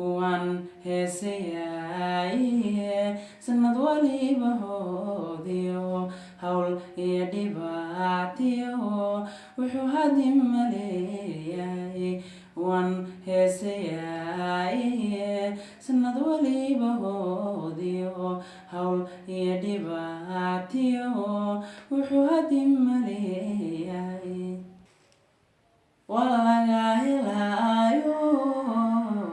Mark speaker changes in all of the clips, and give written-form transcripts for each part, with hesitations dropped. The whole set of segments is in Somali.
Speaker 1: waan heesayaye sanad waliba hoodiyo hawl iyo dhibaatiyo wuxuu hadi maleeyahay waan heesayaye sanad waliba hoodiyo hawl iyo dhibaatiyo wuxuu hadi maleeyahay waa laga helaayo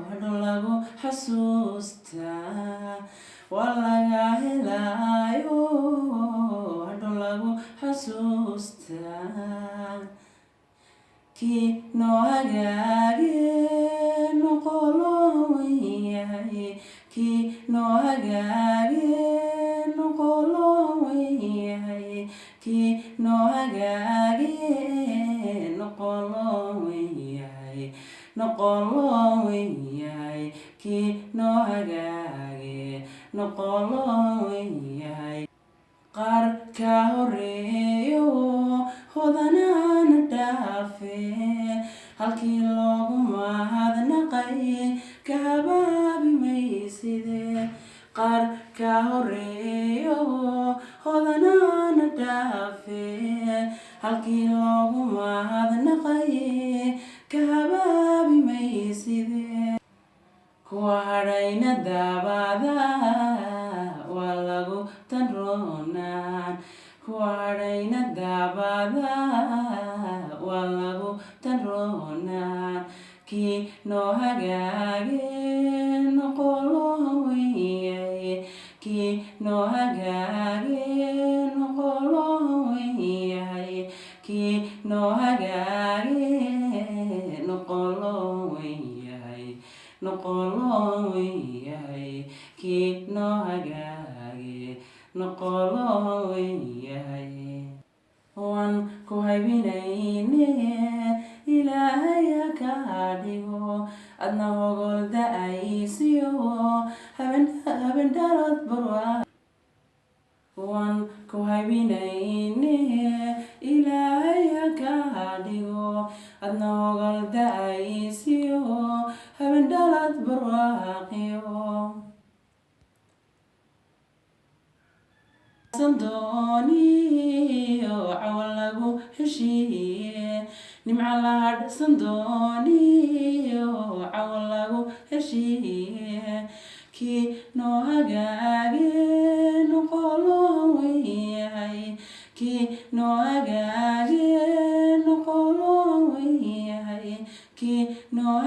Speaker 1: hadhow lagu xasuustaa waa laga helaayo hadhow lagu xasuustaa kii noo hagaage noqoloo yahay kii noo hagaage noqoloo yahay kii noo hagaage noqoloo yahay noqoloo yahay kii noo hagaage noqoloo yahay qaar ka horeeyo hodanaana dhaafe halkii loogu mahadnaqay ka habaabi mayside qaar ka horeeyo hodanaana dhaafe halkii loogu mahadnaqay ka habaabi mayside kuwa hadhayna daabada waa lagu tanroonaan kuwa hadhayna daabada waa lagu tanroonaan kii noo hagaage noqoloo yahay kii noo hagaage noqoloo yahay kii noo hagaage noqoloo yahay noqoloo yahay kii noo hagaage noqoloo yahay waan ku haybinayne ilaahay ha ka dhigo adna hogol da-aysiyo haben dhalad barwaa waan ku haybinayne ilaahay ha ka dhigo adna hogol da-aysiyo haben dhalad barwaaqiyo sandooniyo cawan lagu heshiiye nimca la hadhsan dooniyo cawan lagu heshiiye kii noo hagaage noqoloo yahay kii noo hagaage noqoloo yahay kii noo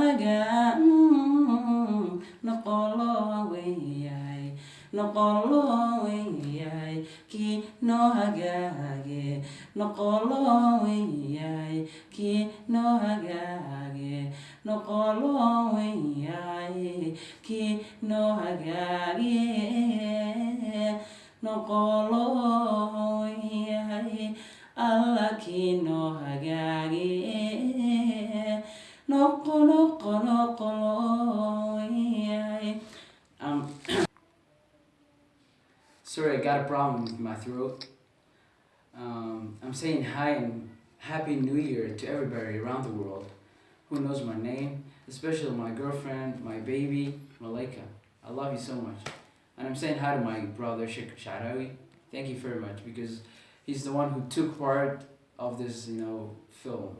Speaker 1: noqoloo yahay noqoloo yahay kii noo hagaage noqoloo yahay kii noo hagaage noqoloo yahay kii noo hagaage noqoloo yahay alla kii noo hagaage noqoloo yahay
Speaker 2: Sorry, I got a problem with my throat. I'm saying hi and Happy New Year to everybody around the world who knows my name, especially my girlfriend, my baby, Malaika. I love you so much. And I'm saying hi to my brother, Shucayb. Thank you very much because he's the one who took part of this, film.